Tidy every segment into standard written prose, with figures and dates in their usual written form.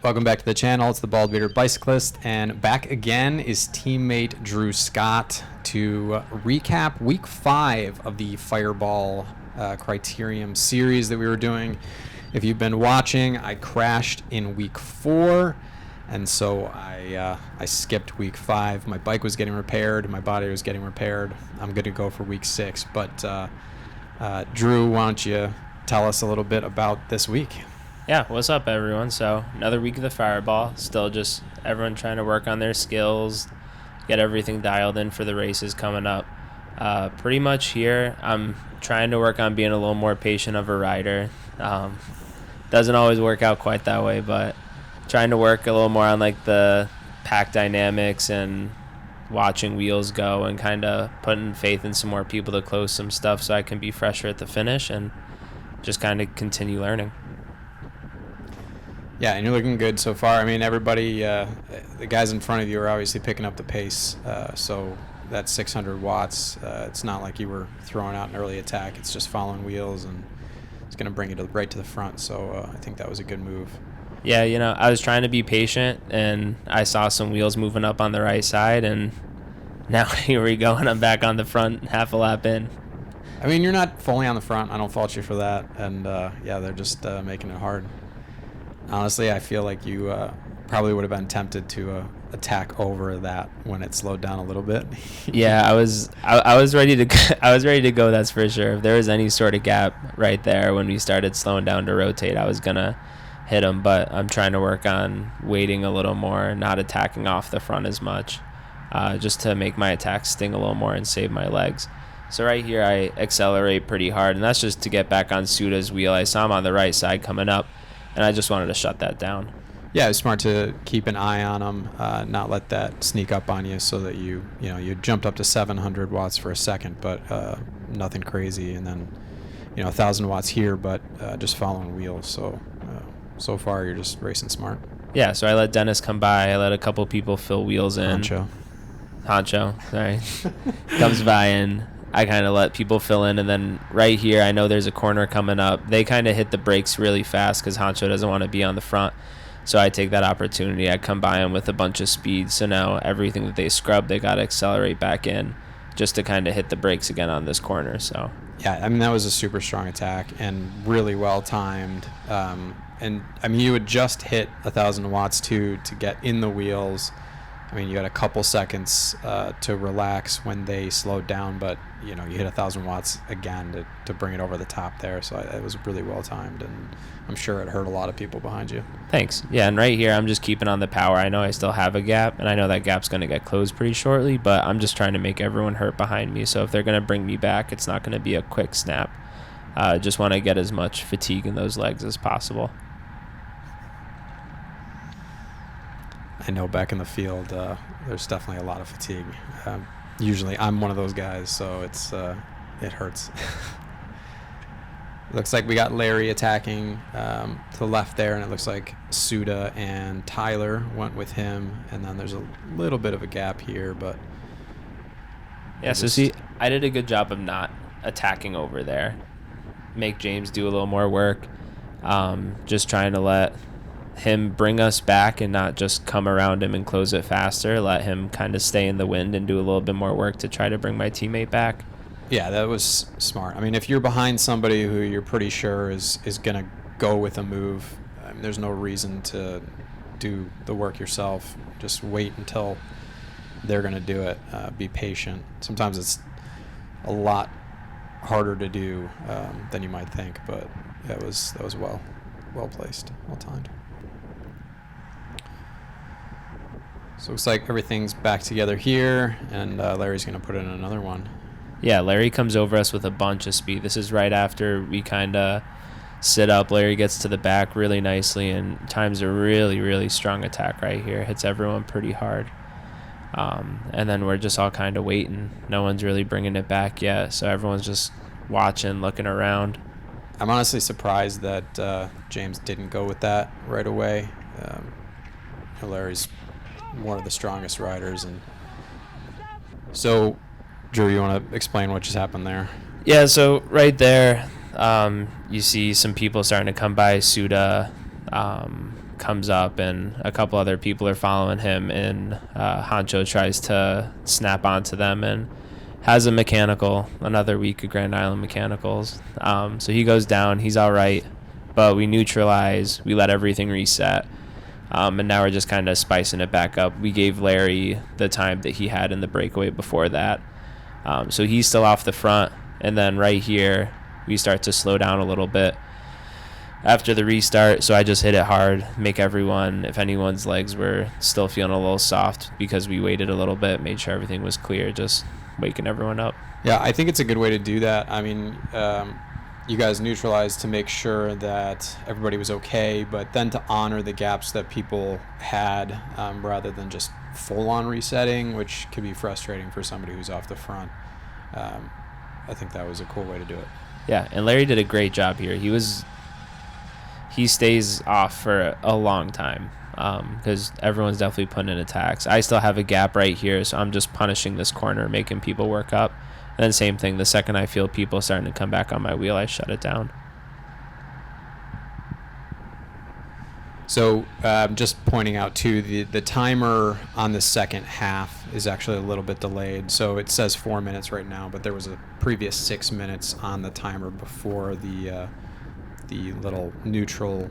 Welcome back to the channel. It's the Bald Bearded Bicyclist, and back again is teammate Drew Scott to recap week 5 of the Fireball Criterium series that we were doing. If you've been watching, I crashed in week 4, and so I skipped week 5. My bike was getting repaired, my body was getting repaired. I'm good to go for week 6, but Drew, why don't you tell us a little bit about this week? Yeah, what's up, everyone? So another week of the Fireball. Still just everyone trying to work on their skills, get everything dialed in for the races coming up. Pretty much here, I'm trying to work on being a little more patient of a rider. Doesn't always work out quite that way, but trying to work a little more on like the pack dynamics and watching wheels go and kind of putting faith in some more people to close some stuff so I can be fresher at the finish and just kind of continue learning. Yeah, and you're looking good so far. I mean, everybody, the guys in front of you are obviously picking up the pace. So that's 600 watts. It's not like you were throwing out an early attack. It's just following wheels, and it's going to bring it right to the front. So I think that was a good move. Yeah, I was trying to be patient, and I saw some wheels moving up on the right side, and now here we go, and I'm back on the front half a lap in. I mean, you're not fully on the front. I don't fault you for that. And, yeah, they're just making it hard. Honestly, I feel like you probably would have been tempted to attack over that when it slowed down a little bit. Yeah, I was ready to I was ready to go. That's for sure. If there was any sort of gap right there when we started slowing down to rotate, I was gonna hit him. But I'm trying to work on waiting a little more, not attacking off the front as much, just to make my attack sting a little more and save my legs. So right here, I accelerate pretty hard, and that's just to get back on Suda's wheel. I saw him on the right side coming up, and I just wanted to shut that down. Yeah, it's smart to keep an eye on them, not let that sneak up on you, so that you jumped up to 700 watts for a second, but nothing crazy, and then 1,000 watts here, but just following wheels. So far you're just racing smart. Yeah, so I let Dennis come by. I let a couple people fill wheels in. Honcho, sorry, comes by, and I kind of let people fill in, and then right here, I know there's a corner coming up. They kind of hit the brakes really fast because Honcho doesn't want to be on the front. So I take that opportunity. I come by them with a bunch of speed. So now everything that they scrub, they got to accelerate back in just to kind of hit the brakes again on this corner. So yeah, I mean, that was a super strong attack and really well timed. And I mean, you would just hit 1,000 watts to get in the wheels. I mean, you had a couple seconds to relax when they slowed down, but you hit 1,000 watts again to bring it over the top there. So it was really well timed, and I'm sure it hurt a lot of people behind you. Thanks. Yeah, and right here, I'm just keeping on the power. I know I still have a gap, and I know that gap's going to get closed pretty shortly, but I'm just trying to make everyone hurt behind me. So if they're going to bring me back, it's not going to be a quick snap. Just want to get as much fatigue in those legs as possible. I know back in the field, there's definitely a lot of fatigue. Usually I'm one of those guys, so it hurts. Looks like we got Larry attacking to the left there, and it looks like Suda and Tyler went with him, and then there's a little bit of a gap here, but yeah. So see, I did a good job of not attacking over there. Make James do a little more work. Just trying to let him bring us back and not just come around him and close it faster. Let him kind of stay in the wind and do a little bit more work to try to bring my teammate back. Yeah, that was smart. I mean, if you're behind somebody who you're pretty sure is going to go with a move, I mean, there's no reason to do the work yourself. Just wait until they're going to do it. Be patient. Sometimes it's a lot harder to do than you might think, but that was well placed, well timed. So it looks like everything's back together here, and Larry's going to put in another one. Yeah, Larry comes over us with a bunch of speed. This is right after we kind of sit up. Larry gets to the back really nicely and times a really, really strong attack right here. Hits everyone pretty hard. And then we're just all kind of waiting. No one's really bringing it back yet, so everyone's just watching, looking around. I'm honestly surprised that James didn't go with that right away. Larry's one of the strongest riders, and so Drew, you want to explain what just happened there? Yeah, so right there, you see some people starting to come by. Suda comes up, and a couple other people are following him, and Honcho tries to snap onto them and has a mechanical, another week of Grand Island mechanicals. So he goes down. He's all right, but we neutralize. We let everything reset. And now we're just kind of spicing it back up. We gave Larry the time that he had in the breakaway before that. So he's still off the front. And then right here, we start to slow down a little bit after the restart. So I just hit it hard, make everyone, if anyone's legs were still feeling a little soft because we waited a little bit, made sure everything was clear, just waking everyone up. Yeah, I think it's a good way to do that. I mean, you guys neutralized to make sure that everybody was okay, but then to honor the gaps that people had rather than just full-on resetting, which could be frustrating for somebody who's off the front. I think that was a cool way to do it. Yeah, and Larry did a great job here. He stays off for a long time because everyone's definitely putting in attacks. I still have a gap right here, so I'm just punishing this corner, making people work up. And then same thing, the second I feel people starting to come back on my wheel, I shut it down. So just pointing out, too, the timer on the second half is actually a little bit delayed. So it says 4 minutes right now, but there was a previous 6 minutes on the timer before the little neutral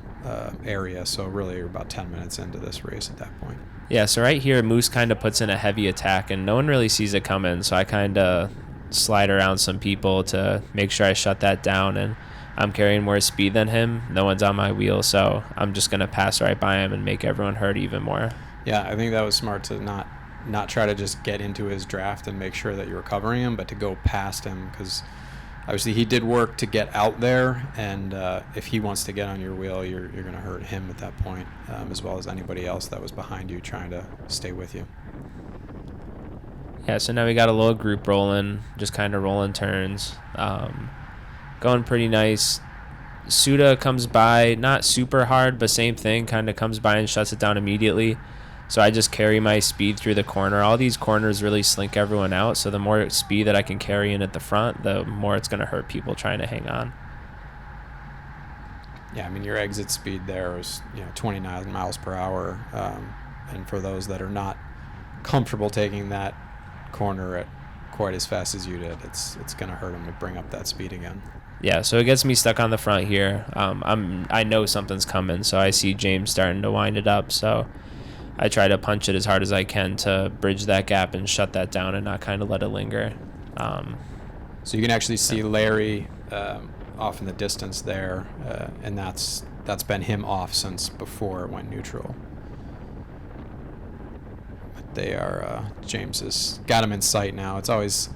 area. So really you're about 10 minutes into this race at that point. Yeah, so right here, Moose kind of puts in a heavy attack, and no one really sees it coming. So I kind of slide around some people to make sure I shut that down, and I'm carrying more speed than him. No one's on my wheel, so I'm just going to pass right by him and make everyone hurt even more. Yeah, I think that was smart to not try to just get into his draft and make sure that you were covering him, but to go past him, because obviously he did work to get out there, and if he wants to get on your wheel, you're going to hurt him at that point, as well as anybody else that was behind you trying to stay with you. Yeah, so now we got a little group rolling, just kind of rolling turns. Going pretty nice. Suda comes by, not super hard, but same thing, kind of comes by and shuts it down immediately. So I just carry my speed through the corner. All these corners really slink everyone out, so the more speed that I can carry in at the front, the more it's going to hurt people trying to hang on. Yeah, I mean, your exit speed there was 29 miles per hour, and for those that are not comfortable taking that corner at quite as fast as you did, it's going to hurt them to bring up that speed again. Yeah, so it gets me stuck on the front here. I know something's coming, so I see James starting to wind it up, so I try to punch it as hard as I can to bridge that gap and shut that down and not kind of let it linger. So you can actually see Larry off in the distance there, and that's been him off since before it went neutral. But they are James has got him in sight now. It's always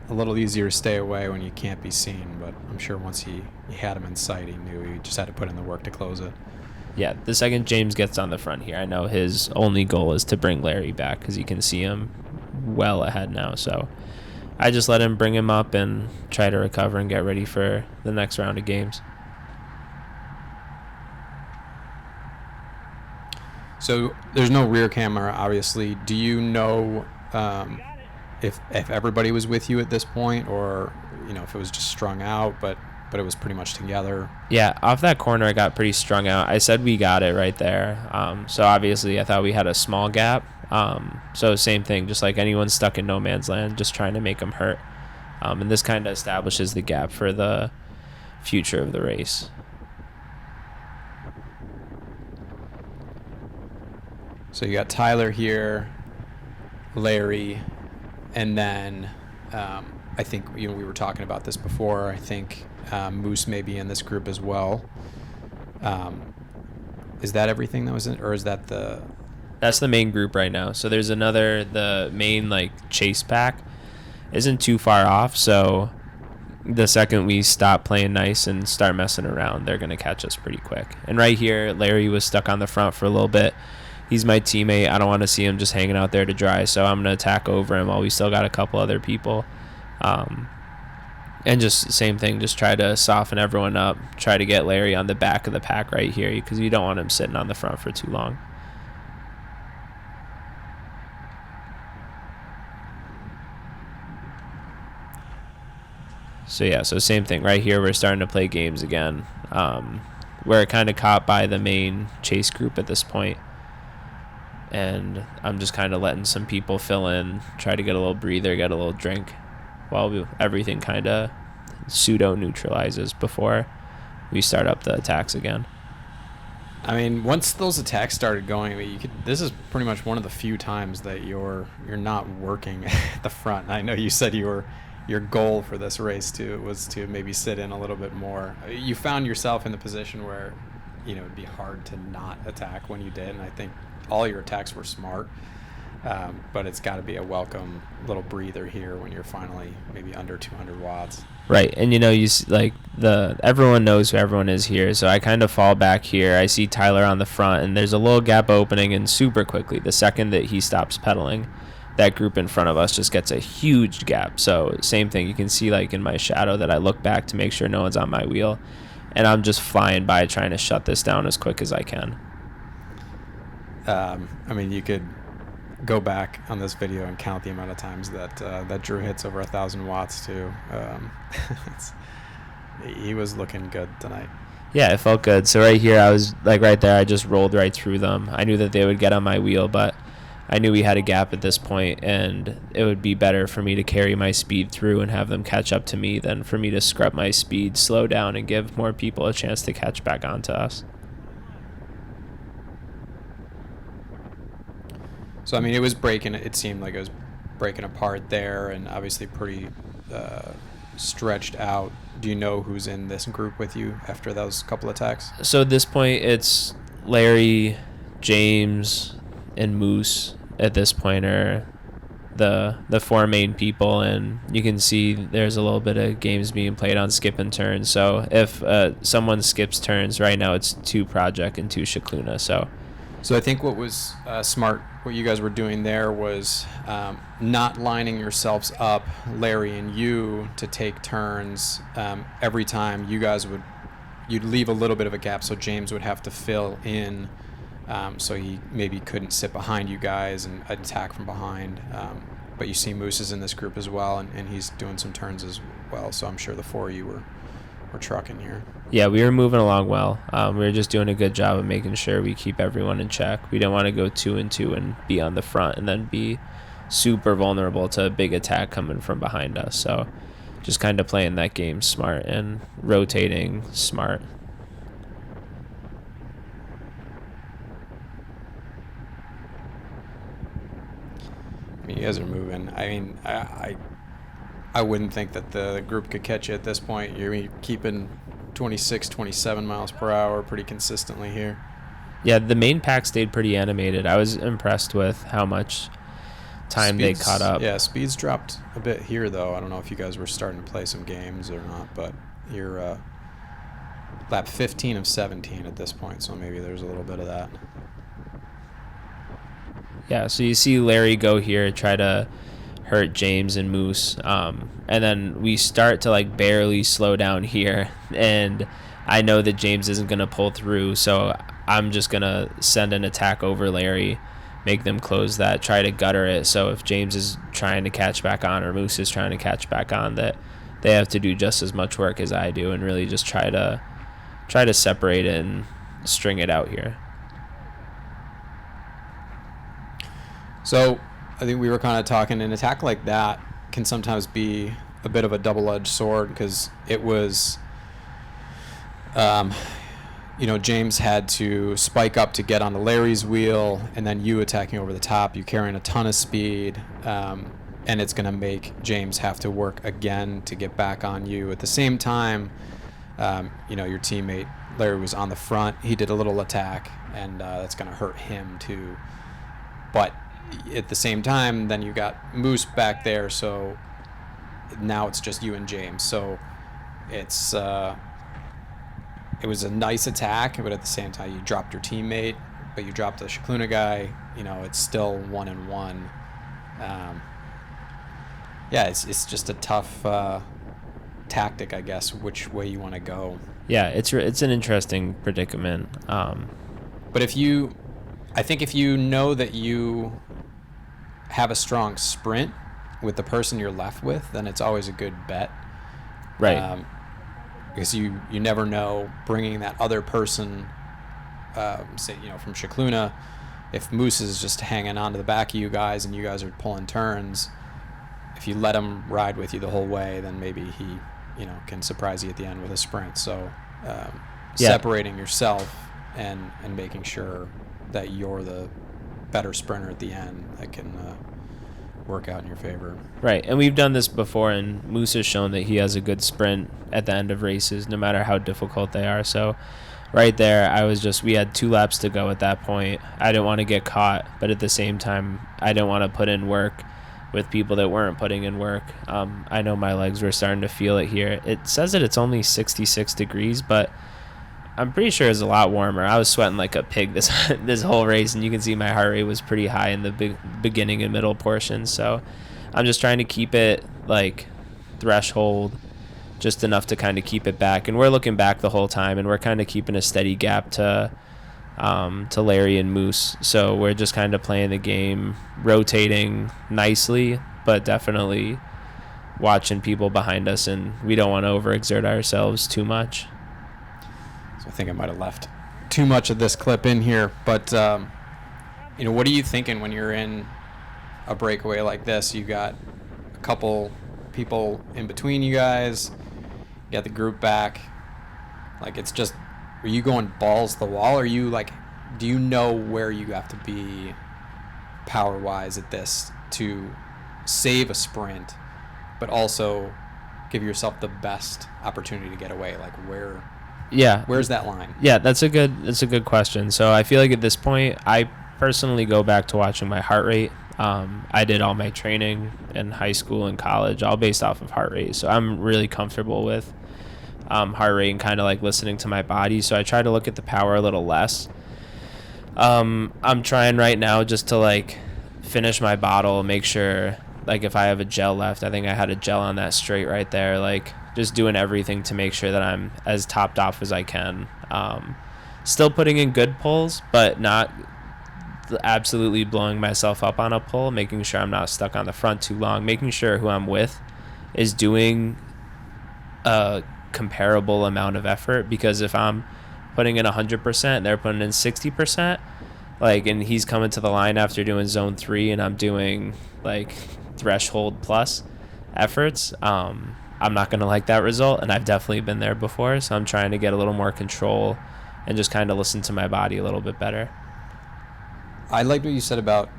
a little easier to stay away when you can't be seen, but I'm sure once he had him in sight, he knew he just had to put in the work to close it. Yeah, the second James gets on the front here, I know his only goal is to bring Larry back because you can see him well ahead now. So I just let him bring him up and try to recover and get ready for the next round of games. So there's no rear camera, obviously. Do you know if everybody was with you at this point, or if it was just strung out, but it was pretty much together? Yeah, off that corner I got pretty strung out. I said we got it right there. So obviously I thought we had a small gap. So same thing, just like anyone stuck in no man's land, just trying to make them hurt. And this kind of establishes the gap for the future of the race. So you got Tyler here, Larry, and then I think we were talking about this before. I think Moose may be in this group as well. Is that everything that was in, or is that the? That's the main group right now. So there's the main chase pack isn't too far off. So the second we stop playing nice and start messing around, they're gonna catch us pretty quick. And right here, Larry was stuck on the front for a little bit. He's my teammate. I don't want to see him just hanging out there to dry, so I'm going to attack over him while we still got a couple other people. And just same thing, just try to soften everyone up, try to get Larry on the back of the pack right here because you don't want him sitting on the front for too long. So yeah, so same thing. Right here, we're starting to play games again. we're kind of caught by the main chase group at this point, and I'm just kind of letting some people fill in, try to get a little breather, get a little drink, while everything kind of pseudo neutralizes before we start up the attacks again. I mean, once those attacks started going, I mean, this is pretty much one of the few times that you're not working at the front. And I know you said your goal for this race was to maybe sit in a little bit more. You found yourself in the position where, it'd be hard to not attack when you did, and I think all your attacks were smart. But it's got to be a welcome little breather here when you're finally maybe under 200 watts. Right, and you see, everyone knows who everyone is here, so I kind of fall back here. I see Tyler on the front, and there's a little gap opening, and super quickly, the second that he stops pedaling, that group in front of us just gets a huge gap. So same thing, you can see in my shadow that I look back to make sure no one's on my wheel, and I'm just flying by trying to shut this down as quick as I can. I mean, you could go back on this video and count the amount of times that Drew hits over 1,000 watts too. He was looking good tonight. Yeah, it felt good. So right here, I was right there, I just rolled right through them. I knew that they would get on my wheel, but I knew we had a gap at this point, and it would be better for me to carry my speed through and have them catch up to me than for me to scrub my speed, slow down, and give more people a chance to catch back onto us. So, I mean, it seemed like it was breaking apart there, and obviously pretty stretched out. Do you know who's in this group with you after those couple attacks? So at this point, it's Larry, James, and Moose at this point are the four main people, and you can see there's a little bit of games being played on skip and turns. So if someone skips turns, right now it's 2 Project and 2 Shikluna. So I think what was smart, what you guys were doing there was not lining yourselves up, Larry and you, to take turns every time. You'd leave a little bit of a gap, so James would have to fill in, so he maybe couldn't sit behind you guys and attack from behind. But you see Moose is in this group as well, and he's doing some turns as well, so I'm sure the 4 of you were trucking here. Yeah, we were moving along well. We were just doing a good job of making sure we keep everyone in check. We didn't want to go 2 and 2 and be on the front and then be super vulnerable to a big attack coming from behind us. So just kind of playing that game smart and rotating smart. I mean, you guys are moving. I mean, I wouldn't think that the group could catch you at this point. You're keeping 26, 27 miles per hour pretty consistently here. Yeah, the main pack stayed pretty animated. I was impressed with how much time they caught up. Yeah, speeds dropped a bit here, though. I don't know if you guys were starting to play some games or not, but you're lap 15 of 17 at this point, so maybe there's a little bit of that. Yeah, so you see Larry go here, try to hurt James and Moose, and then we start to barely slow down here, and I know that James isn't going to pull through, so I'm just going to send an attack over Larry, make them close that, try to gutter it, so if James is trying to catch back on or Moose is trying to catch back on, that they have to do just as much work as I do and really just try to separate it and string it out here. So I think we were kind of talking, an attack like that can sometimes be a bit of a double-edged sword, because it was, James had to spike up to get onto Larry's wheel, and then you attacking over the top, you carrying a ton of speed, and it's going to make James have to work again to get back on you. At the same time, your teammate Larry was on the front. He did a little attack, and that's going to hurt him too. But at the same time, then you got Moose back there, so now it's just you and James. So it was a nice attack, but at the same time you dropped your teammate, but you dropped the Shikluna guy. It's still 1-1. It's just a tough tactic, I guess, which way you want to go. Yeah, it's an interesting predicament. But if you know that you have a strong sprint with the person you're left with, then it's always a good bet. Right. because you never know, bringing that other person, say, from Shikluna, if Moose is just hanging on to the back of you guys and you guys are pulling turns, if you let him ride with you the whole way, then maybe he, can surprise you at the end with a sprint. So separating yourself and making sure that you're the better sprinter at the end, that can work out in your favor. Right, and we've done this before, and Moose has shown that he has a good sprint at the end of races, no matter how difficult they are. So right there, we had 2 laps to go at that point. I didn't want to get caught, but at the same time, I didn't want to put in work with people that weren't putting in work. I know my legs were starting to feel it here. It says that it's only 66 degrees, but I'm pretty sure it's a lot warmer. I was sweating like a pig this whole race, and you can see my heart rate was pretty high in the beginning and middle portions. So I'm just trying to keep it like threshold, just enough to kind of keep it back. And we're looking back the whole time, and we're kind of keeping a steady gap to Larry and Moose. So we're just kind of playing the game, rotating nicely, but definitely watching people behind us, and we don't want to overexert ourselves too much. So I think I might have left too much of this clip in here, but what are you thinking when you're in a breakaway like this? You got a couple people in between you guys, you got the group back, like it's just, are you going balls to the wall? Or are you like, do you know where you have to be power wise at this to save a sprint, but also give yourself the best opportunity to get away? Like where's that line? Yeah, that's a good question. So I feel like at this point, I personally go back to watching my heart rate. I did all my training in high school and college, all based off of heart rate. So I'm really comfortable with heart rate and kind of like listening to my body. So I try to look at the power a little less. I'm trying right now just to like finish my bottle, make sure like if I have a gel left, I think I had a gel on that straight right there, like just doing everything to make sure that I'm as topped off as I can. Still putting in good pulls, but not absolutely blowing myself up on a pull, making sure I'm not stuck on the front too long, making sure who I'm with is doing a comparable amount of effort, because if I'm putting in 100%, they're putting in 60%, like, and he's coming to the line after doing zone 3 and I'm doing like threshold plus efforts, I'm not going to like that result, and I've definitely been there before. So I'm trying to get a little more control and just kind of listen to my body a little bit better. I liked what you said about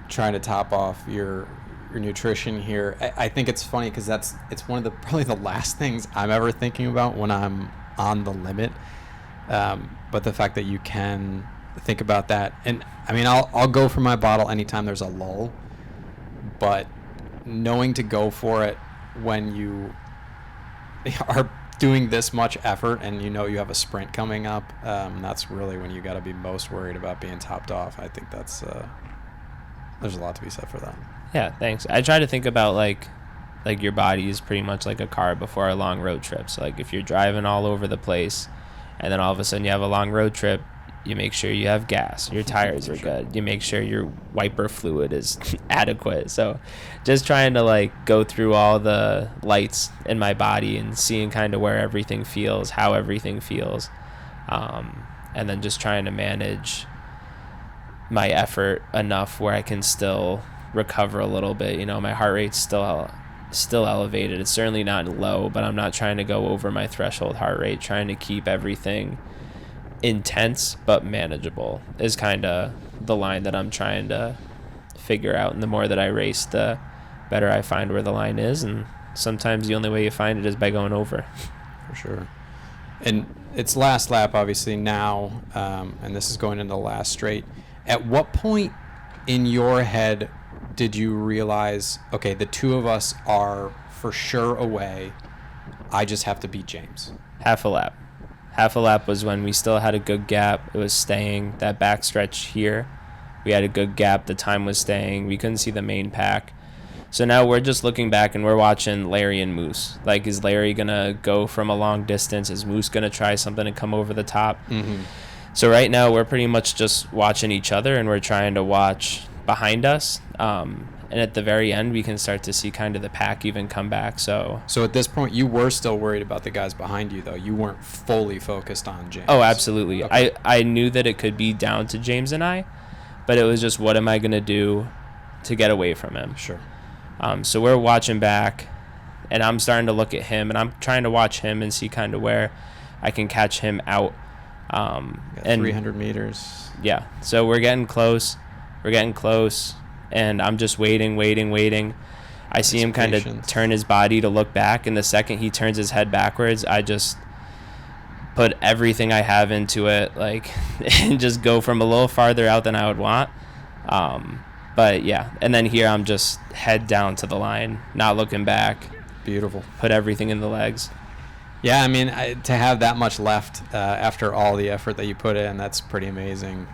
trying to top off your nutrition here. I think it's funny because it's one of probably the last things I'm ever thinking about when I'm on the limit. But the fact that you can think about that, and I mean, I'll go for my bottle anytime there's a lull, but knowing to go for it when you are doing this much effort and you have a sprint coming up, that's really when you got to be most worried about being topped off. I think that's there's a lot to be said for that. Yeah, thanks. I try to think about like your body is pretty much like a car before a long road trip. So like if you're driving all over the place and then all of a sudden you have a long road trip, you make sure you have gas, your tires are good, you make sure your wiper fluid is adequate. So just trying to like go through all the lights in my body and seeing kind of where everything feels, how everything feels, and then just trying to manage my effort enough where I can still recover a little bit. My heart rate's still elevated. It's certainly not low, but I'm not trying to go over my threshold heart rate. Trying to keep everything intense but manageable is kind of the line that I'm trying to figure out. And the more that I race, the better I find where the line is. And sometimes the only way you find it is by going over. For sure. And it's last lap, obviously, now, and this is going into the last straight. At what point in your head did you realize, okay, the two of us are for sure away, I just have to beat James? Half a lap. Half a lap was when we still had a good gap. It was staying. That backstretch here, we had a good gap. The time was staying. We couldn't see the main pack. So now we're just looking back and we're watching Larry and Moose. Like, is Larry going to go from a long distance? Is Moose going to try something and come over the top? Mm-hmm. So right now we're pretty much just watching each other and we're trying to watch behind us. And at the very end, we can start to see kind of the pack even come back. So at this point, you were still worried about the guys behind you, though. You weren't fully focused on James. oh, absolutely. Okay. I knew that it could be down to James and I, but it was just, what am I going to do to get away from him? Sure. So we're watching back, and I'm starting to look at him, and I'm trying to watch him and see kind of where I can catch him out. And 300 meters. Yeah. So we're getting close. And I'm just waiting. I see him kind of turn his body to look back, and the second he turns his head backwards, I just put everything I have into it, like, and just go from a little farther out than I would want. But yeah, and then here I'm just head down to the line, not looking back. Beautiful. Put everything in the legs. Yeah, I mean, to have that much left after all the effort that you put in, that's pretty amazing.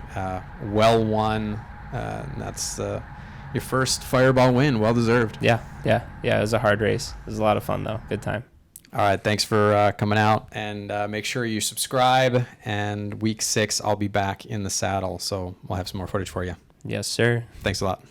Well won. That's your first Fireball win. Well deserved. Yeah. It was a hard race. It was a lot of fun, though. Good time. All right, thanks for coming out, and make sure you subscribe. And week 6, I'll be back in the saddle, so we'll have some more footage for you. Yes, sir. Thanks a lot.